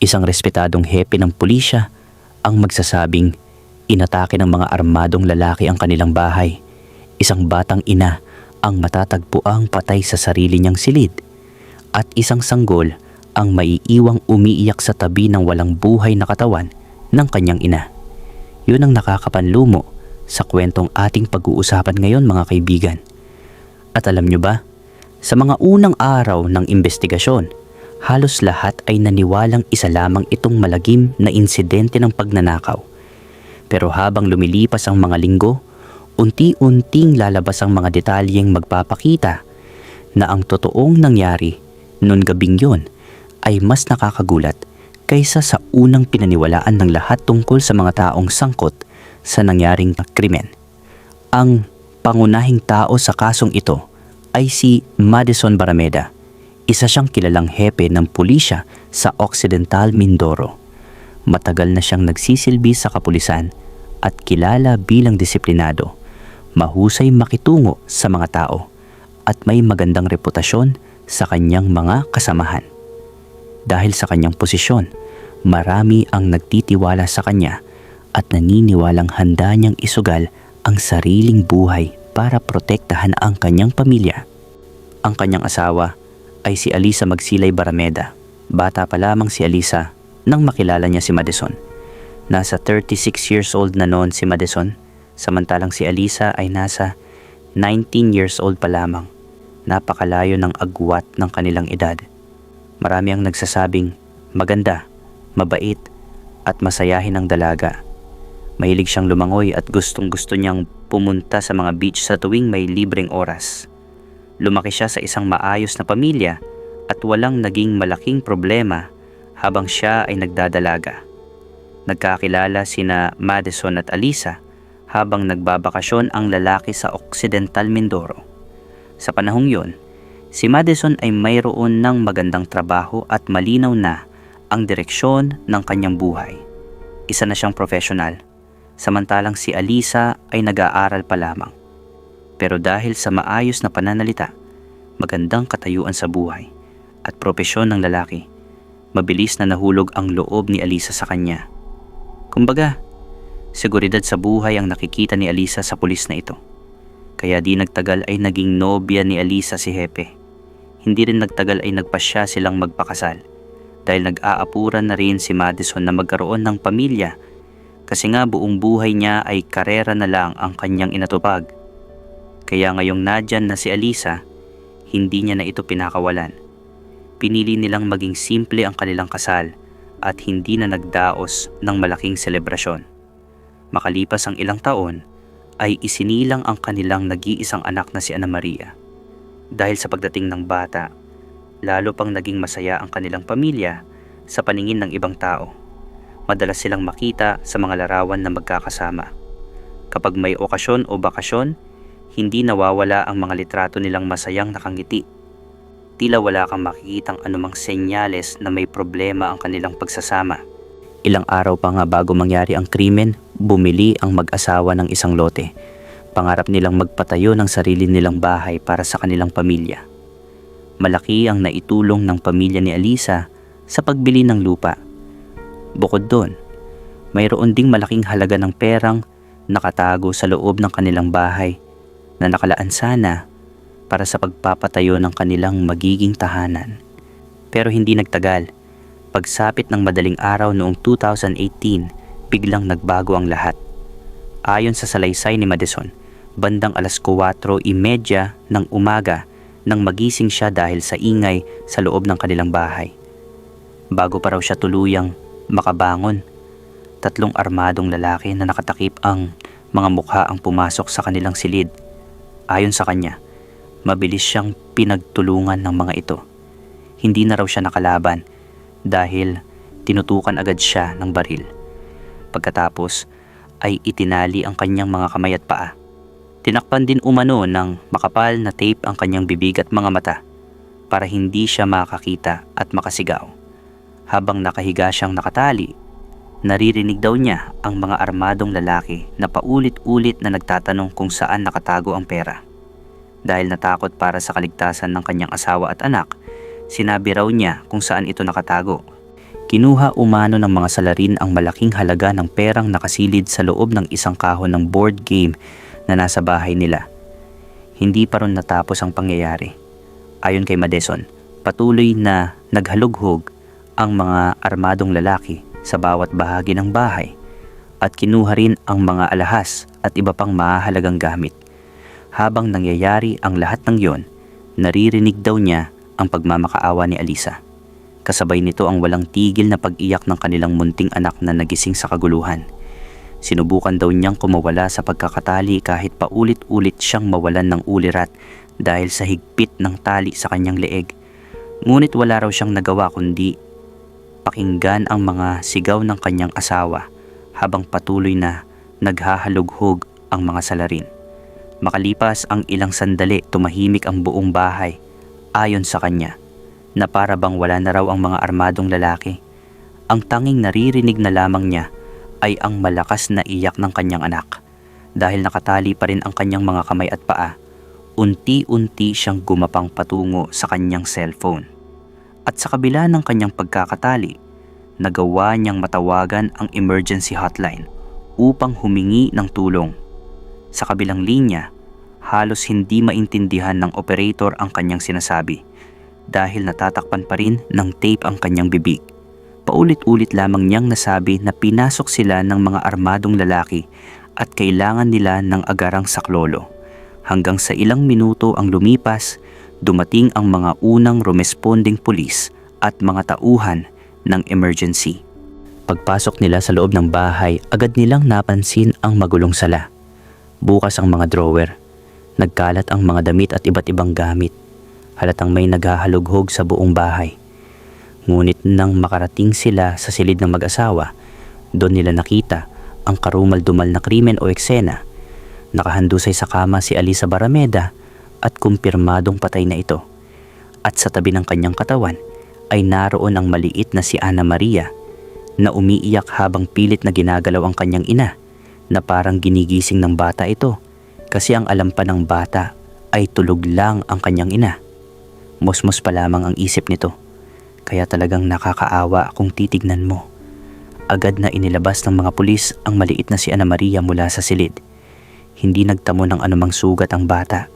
Isang respetadong hepe ng pulisya ang magsasabing inatake ng mga armadong lalaki ang kanilang bahay. Isang batang ina ang matatagpuang patay sa sarili niyang silid. At isang sanggol ang maiiwang umiiyak sa tabi ng walang buhay na katawan ng kanyang ina. Yun ang nakakapanlumo sa kwentong ating pag-uusapan ngayon, mga kaibigan. At alam nyo ba, sa mga unang araw ng investigasyon, halos lahat ay naniwalang isa lamang itong malagim na insidente ng pagnanakaw. Pero habang lumilipas ang mga linggo, unti-unting lalabas ang mga detalyeng magpapakita na ang totoong nangyari noon gabing yun ay mas nakakagulat kaysa sa unang pinaniwalaan ng lahat tungkol sa mga taong sangkot sa nangyaring krimen. Ang pangunahing tao sa kasong ito ay si Madison Barameda. Isa siyang kilalang hepe ng pulisya sa Occidental Mindoro. Matagal na siyang nagsisilbi sa kapulisan at kilala bilang disiplinado, mahusay makitungo sa mga tao at may magandang reputasyon sa kanyang mga kasamahan. Dahil sa kanyang posisyon, marami ang nagtitiwala sa kanya at naniniwalang handa niyang isugal ang sariling buhay para protektahan ang kanyang pamilya. Ang kanyang asawa ay si Alisa Magsilay Barameda. Bata pa lamang si Alisa nang makilala niya si Madison. Nasa 36 years old na noon si Madison, samantalang si Alisa ay nasa 19 years old pa lamang. Napakalayo ng agwat ng kanilang edad. Marami ang nagsasabing maganda, mabait at masayahin ang dalaga. Mahilig siyang lumangoy at gustong-gusto niyang pumunta sa mga beach sa tuwing may libreng oras. Lumaki siya sa isang maayos na pamilya at walang naging malaking problema habang siya ay nagdadalaga. Nagkakilala sina Madison at Alisa habang nagbabakasyon ang lalaki sa Occidental Mindoro. Sa panahong yon, si Madison ay mayroon ng magandang trabaho at malinaw na ang direksyon ng kanyang buhay. Isa na siyang profesional, samantalang si Alisa ay nag-aaral pa lamang. Pero dahil sa maayos na pananalita, magandang katayuan sa buhay at propesyon ng lalaki, mabilis na nahulog ang loob ni Alisa sa kanya. Kumbaga, seguridad sa buhay ang nakikita ni Alisa sa pulis na ito. Kaya di nagtagal ay naging nobya ni Alisa si Hepe. Hindi rin nagtagal ay nagpasya silang magpakasal dahil nag-aapuran na rin si Madison na magkaroon ng pamilya kasi nga buong buhay niya ay karera na lang ang kanyang inatupag. Kaya ngayong nadyan na si Alisa, hindi niya na ito pinakawalan. Pinili nilang maging simple ang kanilang kasal at hindi na nagdaos ng malaking selebrasyon. Makalipas ang ilang taon, ay isinilang ang kanilang nag-iisang anak na si Ana Maria. Dahil sa pagdating ng bata, lalo pang naging masaya ang kanilang pamilya sa paningin ng ibang tao. Madalas silang makita sa mga larawan na magkakasama. Kapag may okasyon o bakasyon, hindi nawawala ang mga litrato nilang masayang nakangiti. Tila wala kang makikitang anumang senyales na may problema ang kanilang pagsasama. Ilang araw pa nga bago mangyari ang krimen, bumili ang mag-asawa ng isang lote. Pangarap nilang magpatayo ng sarili nilang bahay para sa kanilang pamilya. Malaki ang naitulong ng pamilya ni Alisa sa pagbili ng lupa. Bukod doon, mayroon ding malaking halaga ng perang nakatago sa loob ng kanilang bahay na nakalaan sana para sa pagpapatayo ng kanilang magiging tahanan. Pero hindi nagtagal. Pagsapit ng madaling araw noong 2018, biglang nagbago ang lahat. Ayon sa salaysay ni Madison, bandang alas 4:30 ng umaga nang magising siya dahil sa ingay sa loob ng kanilang bahay. Bago pa raw siya tuluyang makabangon, 3 armadong lalaki na nakatakip ang mga mukha ang pumasok sa kanilang silid. Ayon sa kanya, mabilis siyang pinagtulungan ng mga ito. Hindi na raw siya nakalaban dahil tinutukan agad siya ng baril. Pagkatapos ay itinali ang kanyang mga kamay at paa. Tinakpan din umano ng makapal na tape ang kanyang bibig at mga mata para hindi siya makakita at makasigaw. Habang nakahiga siyang nakatali, naririnig daw niya ang mga armadong lalaki na paulit-ulit na nagtatanong kung saan nakatago ang pera. Dahil natakot para sa kaligtasan ng kanyang asawa at anak, sinabi raw niya kung saan ito nakatago. Kinuha umano ng mga salarin ang malaking halaga ng perang nakasilid sa loob ng isang kahon ng board game na nasa bahay nila. Hindi pa ron natapos ang pangyayari. Ayon kay Madison, patuloy na naghalughog ang mga armadong lalaki sa bawat bahagi ng bahay at kinuha rin ang mga alahas at iba pang mahalagang gamit. Habang nangyayari ang lahat ng yon, naririnig daw niya ang pagmamakaawa ni Alisa. Kasabay nito ang walang tigil na pag-iyak ng kanilang munting anak na nagising sa kaguluhan. Sinubukan daw niyang kumawala sa pagkakatali kahit paulit-ulit siyang mawalan ng ulirat dahil sa higpit ng tali sa kanyang leeg. Ngunit wala raw siyang nagawa kundi pakinggan ang mga sigaw ng kanyang asawa habang patuloy na naghahalughog ang mga salarin. Makalipas ang ilang sandali, tumahimik ang buong bahay ayon sa kanya, na para bang wala na raw ang mga armadong lalaki. Ang tanging naririnig na lamang niya ay ang malakas na iyak ng kanyang anak. Dahil nakatali pa rin ang kanyang mga kamay at paa, unti-unti siyang gumapang patungo sa kanyang cellphone. At sa kabila ng kanyang pagkakatali, nagawa niyang matawagan ang emergency hotline upang humingi ng tulong. Sa kabilang linya, halos hindi maintindihan ng operator ang kanyang sinasabi dahil natatakpan pa rin ng tape ang kanyang bibig. Paulit-ulit lamang niyang nasabi na pinasok sila ng mga armadong lalaki at kailangan nila ng agarang saklolo. Hanggang sa ilang minuto ang lumipas, dumating ang mga unang rumesponding pulis at mga tauhan ng emergency. Pagpasok nila sa loob ng bahay, agad nilang napansin ang magulong sala. Bukas ang mga drawer. Nagkalat ang mga damit at iba't ibang gamit. Halatang may naghahalughog sa buong bahay. Ngunit nang makarating sila sa silid ng mag-asawa, doon nila nakita ang karumal-dumal na krimen o eksena. Nakahandusay sa kama si Alisa Barameda at kumpirmadong patay na ito. At sa tabi ng kanyang katawan ay naroon ang maliit na si Ana Maria na umiiyak habang pilit na ginagalaw ang kanyang ina na parang ginigising ng bata ito kasi ang alam pa ng bata ay tulog lang ang kanyang ina. Mosmos pa lamang ang isip nito, kaya talagang nakakaawa kung titignan mo. Agad na inilabas ng mga pulis ang maliit na si Ana Maria mula sa silid. Hindi nagtamo ng anumang sugat ang bata,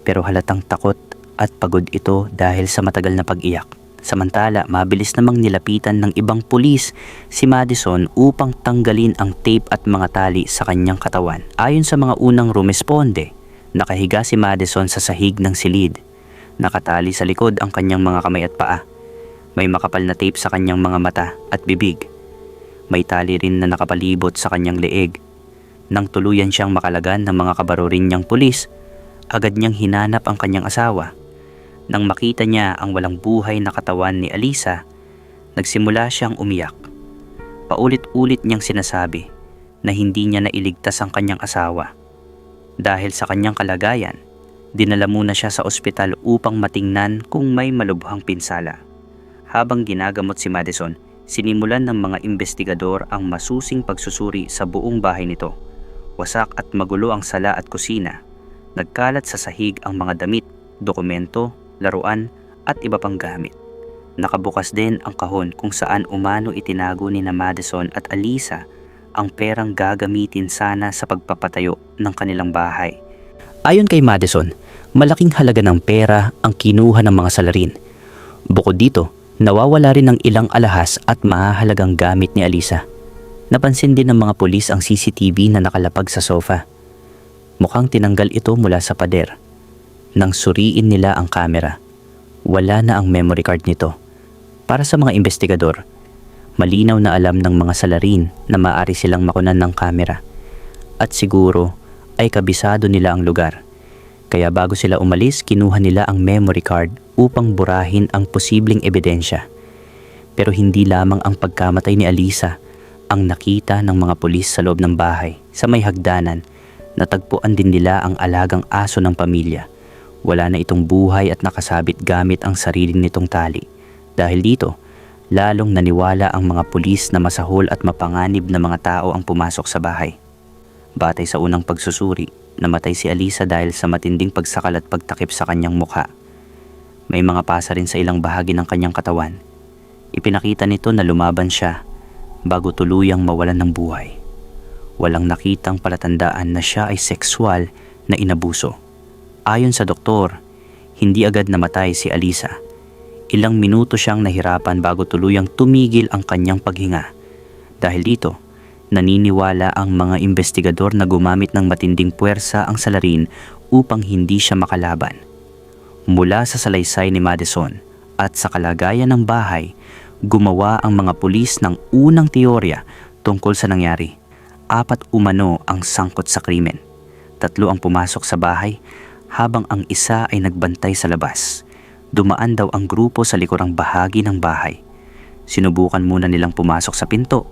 pero halatang takot at pagod ito dahil sa matagal na pag-iyak. Samantala, mabilis namang nilapitan ng ibang pulis si Madison upang tanggalin ang tape at mga tali sa kanyang katawan. Ayon sa mga unang rumesponde, nakahiga si Madison sa sahig ng silid. Nakatali sa likod ang kanyang mga kamay at paa. May makapal na tape sa kanyang mga mata at bibig. May tali rin na nakapalibot sa kanyang leeg. Nang tuluyan siyang makalagan ng mga kabarurin niyang pulis, agad niyang hinanap ang kanyang asawa. Nang makita niya ang walang buhay na katawan ni Alisa, nagsimula siyang umiyak. Paulit-ulit niyang sinasabi na hindi niya nailigtas ang kanyang asawa. Dahil sa kanyang kalagayan, dinala muna siya sa ospital upang matingnan kung may malubhang pinsala. Habang ginagamot si Madison, sinimulan ng mga investigador ang masusing pagsusuri sa buong bahay nito. Wasak at magulo ang sala at kusina. Nagkalat sa sahig ang mga damit, dokumento, laruan at iba pang gamit. Nakabukas din ang kahon kung saan umano itinago ni na Madison at Alisa ang perang gagamitin sana sa pagpapatayo ng kanilang bahay. Ayon kay Madison, malaking halaga ng pera ang kinuha ng mga salarin. Bukod dito, nawawala rin ng ilang alahas at mahahalagang gamit ni Alisa. Napansin din ng mga pulis ang CCTV na nakalapag sa sofa. Mukhang tinanggal ito mula sa pader. Nang suriin nila ang kamera, wala na ang memory card nito. Para sa mga investigador, malinaw na alam ng mga salarin na maaari silang makunan ng kamera. At siguro ay kabisado nila ang lugar. Kaya bago sila umalis, kinuha nila ang memory card upang burahin ang posibleng ebidensya. Pero hindi lamang ang pagkamatay ni Alisa ang nakita ng mga pulis sa loob ng bahay. Sa may hagdanan, natagpuan din nila ang alagang aso ng pamilya. Wala na itong buhay at nakasabit gamit ang sarili nitong tali. Dahil dito, lalong naniwala ang mga pulis na masahol at mapanganib na mga tao ang pumasok sa bahay. Batay sa unang pagsusuri, namatay si Alisa dahil sa matinding pagsakal at pagtakip sa kanyang mukha. May mga pasa rin sa ilang bahagi ng kanyang katawan. Ipinakita nito na lumaban siya bago tuluyang mawalan ng buhay. Walang nakitang palatandaan na siya ay sexual na inabuso. Ayon sa doktor, hindi agad namatay si Alisa. Ilang minuto siyang nahirapan bago tuluyang tumigil ang kanyang paghinga. Dahil dito, naniniwala ang mga investigador na gumamit ng matinding puwersa ang salarin upang hindi siya makalaban. Mula sa salaysay ni Madison at sa kalagayan ng bahay, gumawa ang mga pulis ng unang teorya tungkol sa nangyari. 4 umano ang sangkot sa krimen. 3 ang pumasok sa bahay habang ang isa ay nagbantay sa labas. Dumaan daw ang grupo sa likurang bahagi ng bahay. Sinubukan muna nilang pumasok sa pinto,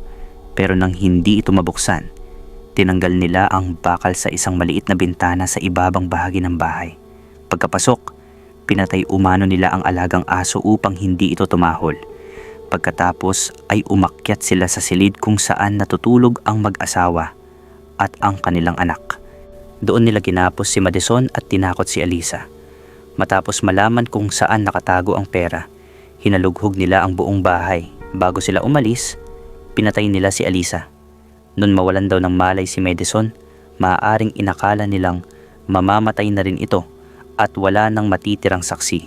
pero nang hindi ito mabuksan, tinanggal nila ang bakal sa isang maliit na bintana sa ibabang bahagi ng bahay. Pagkapasok, pinatay umano nila ang alagang aso upang hindi ito tumahol. Pagkatapos ay umakyat sila sa silid kung saan natutulog ang mag-asawa at ang kanilang anak. Doon nila ginapos si Madison at tinakot si Alisa. Matapos malaman kung saan nakatago ang pera, hinalughog nila ang buong bahay. Bago sila umalis, pinatay nila si Alisa. Noon mawalan daw ng malay si Madison, maaaring inakala nilang mamamatay na rin ito at wala nang matitirang saksi.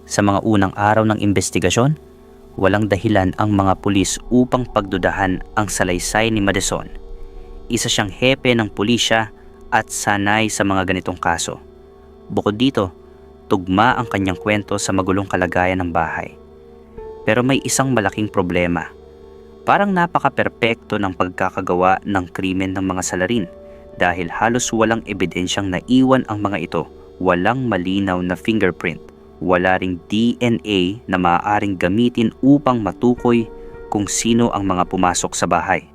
Sa mga unang araw ng investigasyon, walang dahilan ang mga pulis upang pagdudahan ang salaysay ni Madison. Isa siyang hepe ng pulisya at sanay sa mga ganitong kaso. Bukod dito, tugma ang kanyang kwento sa magulong kalagayan ng bahay. Pero may isang malaking problema. Parang napaka-perpekto ng pagkakagawa ng krimen ng mga salarin dahil halos walang ebidensyang naiwan ang mga ito. Walang malinaw na fingerprint. Wala ring DNA na maaaring gamitin upang matukoy kung sino ang mga pumasok sa bahay.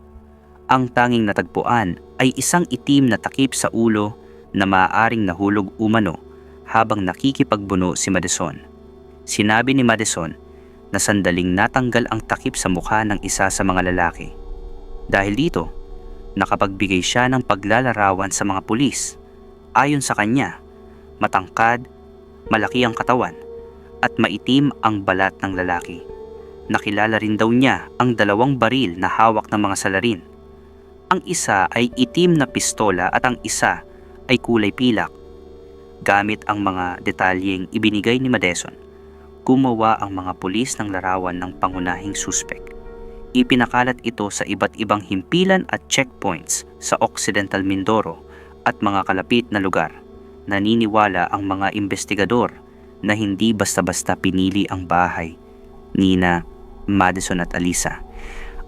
Ang tanging natagpuan ay isang itim na takip sa ulo na maaaring nahulog umano habang nakikipagbuno si Madison. Sinabi ni Madison na sandaling natanggal ang takip sa mukha ng isa sa mga lalaki. Dahil dito, nakapagbigay siya ng paglalarawan sa mga pulis. Ayon sa kanya, matangkad, malaki ang katawan, at maitim ang balat ng lalaki. Nakilala rin daw niya ang 2 baril na hawak ng mga salarin. Ang isa ay itim na pistola at ang isa ay kulay pilak. Gamit ang mga detalyeng ibinigay ni Madison, gumawa ang mga pulis ng larawan ng pangunahing suspek. Ipinakalat ito sa iba't ibang himpilan at checkpoints sa Occidental Mindoro at mga kalapit na lugar. Naniniwala ang mga investigador na hindi basta-basta pinili ang bahay nina Madison at Alisa.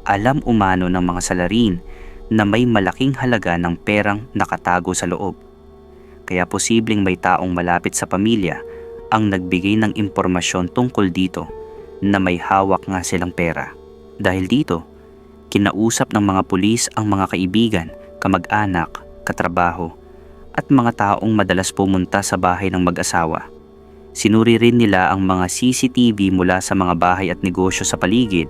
Alam umano ng mga salarin na may malaking halaga ng perang nakatago sa loob. Kaya posibleng may taong malapit sa pamilya ang nagbigay ng impormasyon tungkol dito na may hawak nga silang pera. Dahil dito, kinausap ng mga pulis ang mga kaibigan, kamag-anak, katrabaho, at mga taong madalas pumunta sa bahay ng mag-asawa. Sinuri rin nila ang mga CCTV mula sa mga bahay at negosyo sa paligid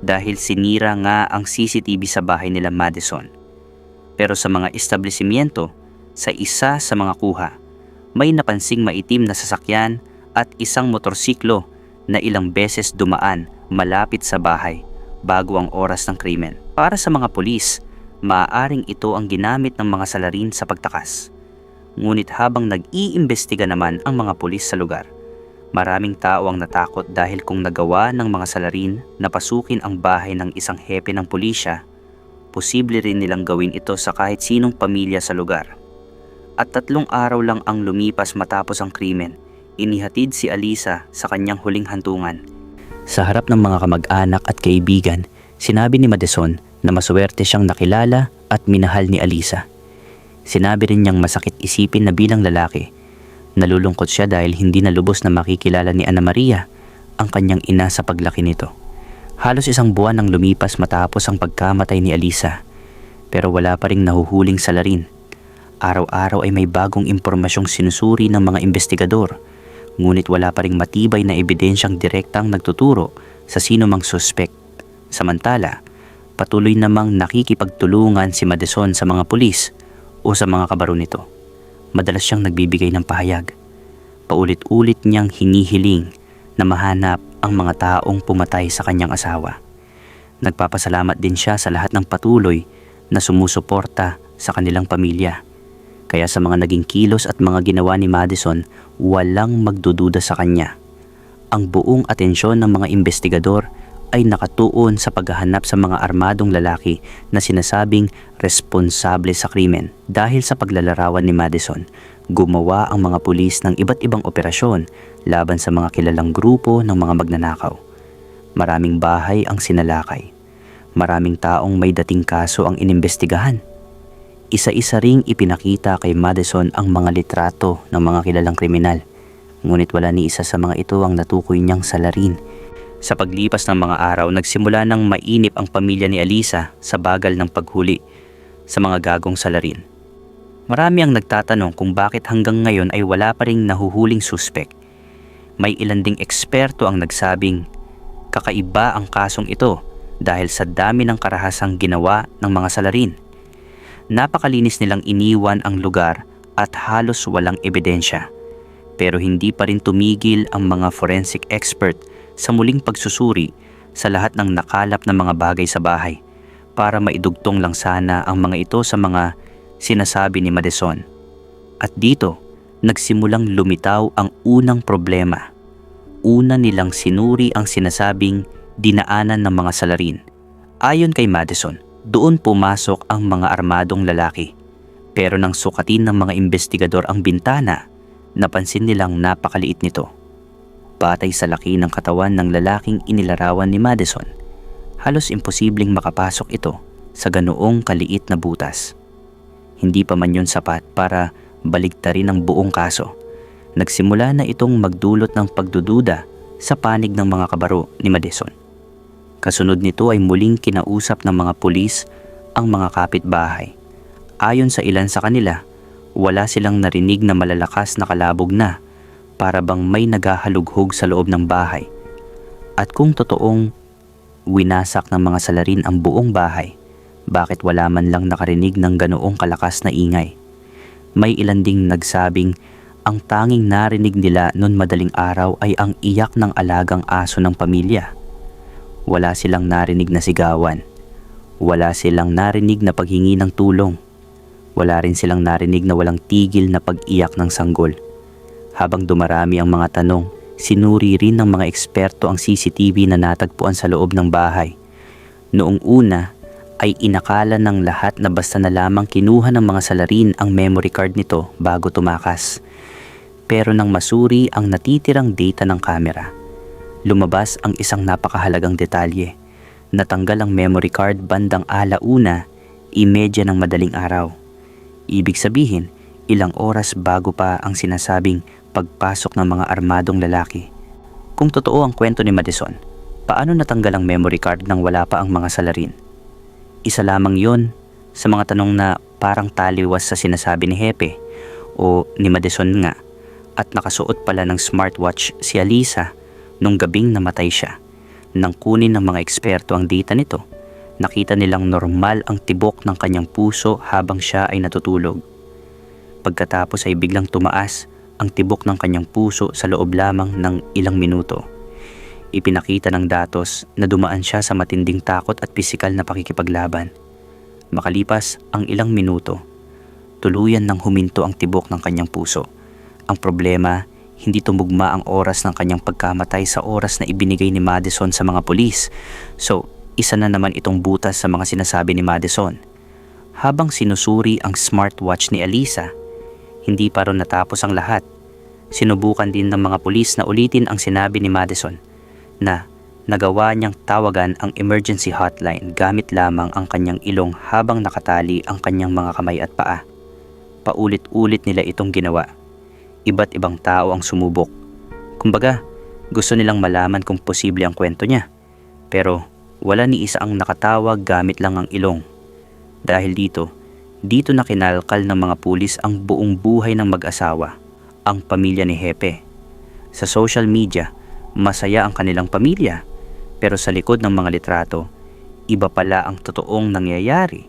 dahil sinira nga ang CCTV sa bahay nila Madison. Pero sa mga establishmento, sa isa sa mga kuha, may napansing maitim na sasakyan at isang motorsiklo na ilang beses dumaan malapit sa bahay bago ang oras ng krimen. Para sa mga pulis, maaaring ito ang ginamit ng mga salarin sa pagtakas. Ngunit habang nag-iimbestiga naman ang mga pulis sa lugar, maraming tao ang natakot dahil kung nagawa ng mga salarin na pasukin ang bahay ng isang hepe ng pulisya, posible rin nilang gawin ito sa kahit sinong pamilya sa lugar. At 3 araw lang ang lumipas matapos ang krimen, inihatid si Alisa sa kanyang huling hantungan. Sa harap ng mga kamag-anak at kaibigan, sinabi ni Madison na maswerte siyang nakilala at minahal ni Alisa. Sinabi rin niyang masakit isipin na bilang lalaki, nalulungkot siya dahil hindi na lubos na makikilala ni Ana Maria, ang kanyang ina sa paglaki nito. Halos 1 buwan ang lumipas matapos ang pagkamatay ni Alisa, pero wala pa ring nahuhuling salarin. Araw-araw ay may bagong impormasyong sinusuri ng mga investigador, ngunit wala pa ring matibay na ebidensyang direktang nagtuturo sa sino mang suspek. Samantala, patuloy namang nakikipagtulungan si Madison sa mga pulis o sa mga kabaro nito. Madalas siyang nagbibigay ng pahayag. Paulit-ulit niyang hinihiling na mahanap ang mga taong pumatay sa kanyang asawa. Nagpapasalamat din siya sa lahat ng patuloy na sumusuporta sa kanilang pamilya. Kaya sa mga naging kilos at mga ginawa ni Madison, walang magdududa sa kanya. Ang buong atensyon ng mga investigador ay nakatuon sa paghahanap sa mga armadong lalaki na sinasabing responsable sa krimen. Dahil sa paglalarawan ni Madison, gumawa ang mga pulis ng iba't ibang operasyon laban sa mga kilalang grupo ng mga magnanakaw. Maraming bahay ang sinalakay. Maraming taong may dating kaso ang inimbestigahan. Isa-isa ring ipinakita kay Madison ang mga litrato ng mga kilalang kriminal. Ngunit wala ni isa sa mga ito ang natukoy niyang salarin. Sa paglipas ng mga araw, nagsimula ng mainip ang pamilya ni Alisa sa bagal ng paghuli sa mga gagong salarin. Marami ang nagtatanong kung bakit hanggang ngayon ay wala pa ring nahuhuling suspek. May ilan ding eksperto ang nagsabing kakaiba ang kasong ito dahil sa dami ng karahasang ginawa ng mga salarin. Napakalinis nilang iniwan ang lugar at halos walang ebidensya. Pero hindi pa rin tumigil ang mga forensic expert sa muling pagsusuri sa lahat ng nakalap na mga bagay sa bahay para maidugtong lang sana ang mga ito sa mga sinasabi ni Madison. At dito, nagsimulang lumitaw ang unang problema. Una nilang sinuri ang sinasabing dinaanan ng mga salarin. Ayon kay Madison, doon pumasok ang mga armadong lalaki. Pero nang sukatin ng mga investigador ang bintana, napansin nilang napakaliit nito. Batay sa laki ng katawan ng lalaking inilarawan ni Madison, halos imposibleng makapasok ito sa ganoong kaliit na butas. Hindi pa man yun sapat para baligtarin ang buong kaso. Nagsimula na itong magdulot ng pagdududa sa panig ng mga kabaro ni Madison. Kasunod nito ay muling kinausap ng mga pulis ang mga kapitbahay. Ayon sa ilan sa kanila, wala silang narinig na malalakas na kalabog na para bang may naghahalughog sa loob ng bahay. At kung totoong winasak ng mga salarin ang buong bahay, bakit wala man lang nakarinig ng ganoong kalakas na ingay? May ilan ding nagsabing ang tanging narinig nila noon madaling araw ay ang iyak ng alagang aso ng pamilya. Wala silang narinig na sigawan. Wala silang narinig na paghingi ng tulong. Wala rin silang narinig na walang tigil na pag-iyak ng sanggol. Habang dumarami ang mga tanong, sinuri rin ng mga eksperto ang CCTV na natagpuan sa loob ng bahay. Noong una ay inakala ng lahat na basta na lamang kinuha ng mga salarin ang memory card nito bago tumakas. Pero nang masuri ang natitirang data ng kamera, lumabas ang isang napakahalagang detalye. Natanggal ang memory card bandang 1:30 ng madaling araw. Ibig sabihin, ilang oras bago pa ang sinasabing pagpasok ng mga armadong lalaki. Kung totoo ang kwento ni Madison, paano natanggal ang memory card nang wala pa ang mga salarin? Isa lamang yon sa mga tanong na parang taliwas sa sinasabi ni Hepe o ni Madison nga, at nakasuot pala ng smartwatch si Alisa nung gabing namatay siya. Nang kunin ng mga eksperto ang data nito, nakita nilang normal ang tibok ng kanyang puso habang siya ay natutulog. Pagkatapos ay biglang tumaas ang tibok ng kanyang puso sa loob lamang ng ilang minuto. Ipinakita ng datos na dumaan siya sa matinding takot at pisikal na pakikipaglaban. Makalipas ang ilang minuto, tuluyan nang huminto ang tibok ng kanyang puso. Ang problema, hindi tumugma ang oras ng kanyang pagkamatay sa oras na ibinigay ni Madison sa mga pulis. So, isa na naman itong butas sa mga sinasabi ni Madison. Habang sinusuri ang smartwatch ni Alisa, hindi pa ron natapos ang lahat. Sinubukan din ng mga pulis na ulitin ang sinabi ni Madison na nagawa niyang tawagan ang emergency hotline gamit lamang ang kanyang ilong habang nakatali ang kanyang mga kamay at paa. Paulit-ulit nila itong ginawa. Iba't ibang tao ang sumubok. Kumbaga, gusto nilang malaman kung posible ang kwento niya. Pero wala ni isa ang nakatawag gamit lang ang ilong. Dahil dito na kinalkal ng mga pulis ang buong buhay ng mag-asawa, ang pamilya ni Hepe. Sa social media, masaya ang kanilang pamilya. Pero sa likod ng mga litrato, iba pala ang totoong nangyayari.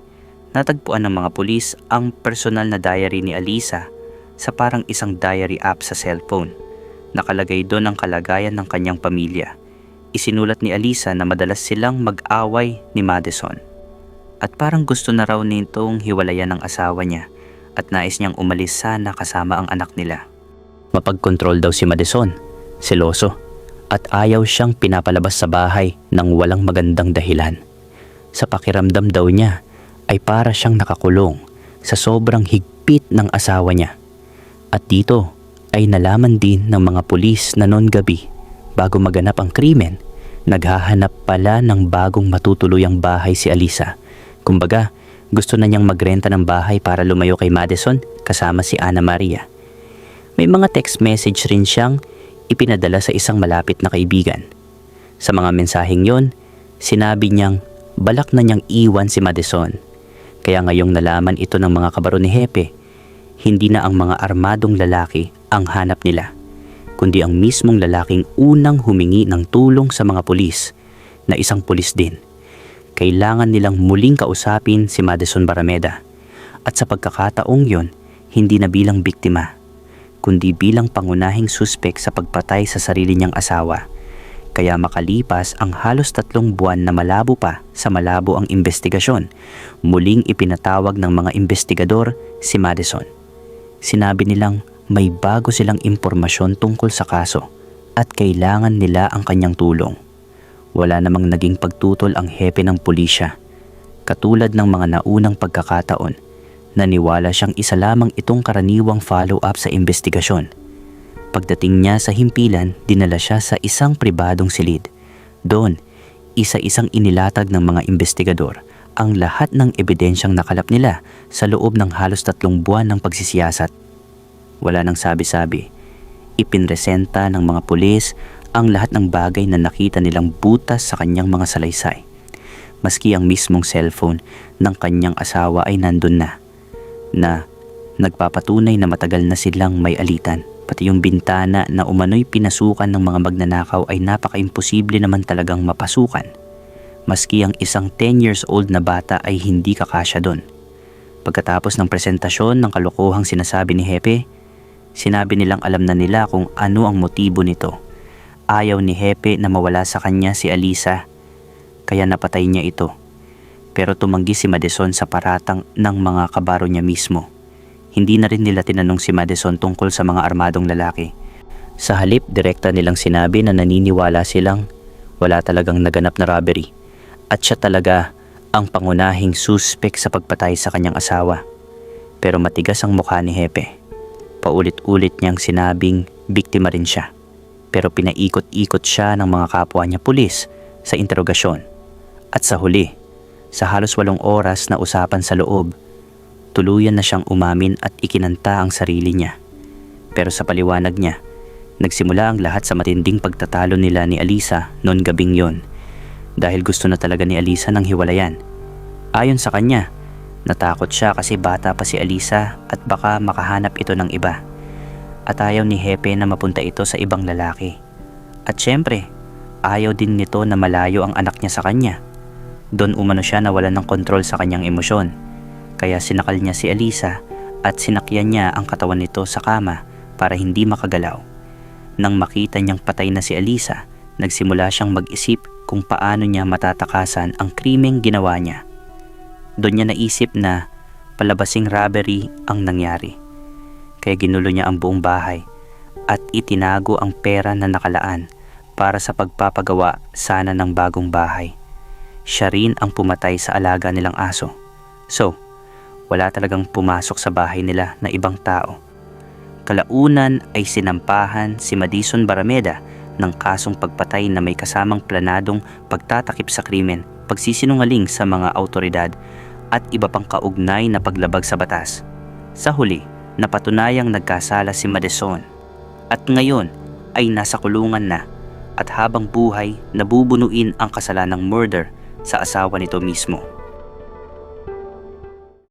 Natagpuan ng mga pulis ang personal na diary ni Alisa sa parang isang diary app sa cellphone. Nakalagay doon ang kalagayan ng kanyang pamilya. Isinulat ni Alisa na madalas silang mag-away ni Madison. At parang gusto na raw nitong hiwalayan ng asawa niya at nais niyang umalis sana kasama ang anak nila. Mapagkontrol daw si Madison, seloso, at ayaw siyang pinapalabas sa bahay ng walang magandang dahilan. Sa pakiramdam daw niya ay para siyang nakakulong sa sobrang higpit ng asawa niya. At dito ay nalaman din ng mga pulis na noon gabi bago maganap ang krimen, naghahanap pala ng bagong matutuluyang bahay si Alisa. Kumbaga, gusto na niyang magrenta ng bahay para lumayo kay Madison kasama si Ana Maria. May mga text message rin siyang ipinadala sa isang malapit na kaibigan. Sa mga mensaheng yon, sinabi niyang balak na niyang iwan si Madison. Kaya ngayong nalaman ito ng mga kabaro ni Hepe, hindi na ang mga armadong lalaki ang hanap nila, kundi ang mismong lalaking unang humingi ng tulong sa mga pulis na isang pulis din. Kailangan nilang muling kausapin si Madison Barameda at sa pagkakataong yon, hindi na bilang biktima, kundi bilang pangunahing suspek sa pagpatay sa sarili niyang asawa. Kaya makalipas ang halos 3 buwan na malabo pa sa malabo ang investigasyon, muling ipinatawag ng mga investigador si Madison. Sinabi nilang may bago silang impormasyon tungkol sa kaso at kailangan nila ang kanyang tulong. Wala namang naging pagtutol ang hepe ng pulisya. Katulad ng mga naunang pagkakataon, naniwala siyang isa lamang itong karaniwang follow-up sa investigasyon. Pagdating niya sa himpilan, dinala siya sa isang pribadong silid. Doon, isa-isang inilatag ng mga investigador ang lahat ng ebidensyang nakalap nila sa loob ng halos 3 buwan ng pagsisiyasat. Wala nang sabi-sabi. Ipinresenta ng mga pulis ang lahat ng bagay na nakita nilang butas sa kanyang mga salaysay. Maski ang mismong cellphone ng kanyang asawa ay nandun na nagpapatunay na matagal na silang may alitan. Pati yung bintana na umano'y pinasukan ng mga magnanakaw ay napaka-imposible naman talagang mapasukan. Maski ang isang 10 years old na bata ay hindi kakasya doon. Pagkatapos ng presentasyon ng kalokohang sinasabi ni Hepe, sinabi nilang alam na nila kung ano ang motibo nito. Ayaw ni Hepe na mawala sa kanya si Alisa, kaya napatay niya ito. Pero tumanggi si Madison sa paratang ng mga kabaro niya mismo. Hindi na rin nila tinanong si Madison tungkol sa mga armadong lalaki. Sa halip, direkta nilang sinabi na naniniwala silang wala talagang naganap na robbery at siya talaga ang pangunahing suspek sa pagpatay sa kanyang asawa. Pero matigas ang mukha ni Hepe. Paulit-ulit niyang sinabing biktima rin siya. Pero pinaikot-ikot siya ng mga kapwa niya pulis sa interogasyon. At sa huli, sa halos 8 oras na usapan sa loob, tuluyan na siyang umamin at ikinanta ang sarili niya. Pero sa paliwanag niya, nagsimula ang lahat sa matinding pagtatalo nila ni Alisa noon gabing yon. Dahil gusto na talaga ni Alisa ng hiwalayan. Ayon sa kanya, natakot siya kasi bata pa si Alisa at baka makahanap ito ng iba. At ayaw ni Hepe na mapunta ito sa ibang lalaki. At syempre, ayaw din nito na malayo ang anak niya sa kanya. Doon umano siya nawalan ng kontrol sa kanyang emosyon. Kaya sinakal niya si Alisa at sinakyan niya ang katawan nito sa kama para hindi makagalaw. Nang makita niyang patay na si Alisa, nagsimula siyang mag-isip kung paano niya matatakasan ang krimeng ginawa niya. Doon niya naisip na palabasing robbery ang nangyari. Kaya ginulo niya ang buong bahay at itinago ang pera na nakalaan para sa pagpapagawa sana ng bagong bahay. Siya rin ang pumatay sa alaga nilang aso. So, wala talagang pumasok sa bahay nila na ibang tao. Kalaunan ay sinampahan si Madison Barameda ng kasong pagpatay na may kasamang planadong pagtatakip sa krimen, pagsisinungaling sa mga autoridad at iba pang kaugnay na paglabag sa batas. Sa huli, napatunayang nagkasala si Madison at ngayon ay nasa kulungan na at habang buhay nabubunuin ang kasalanang murder sa asawa nito mismo.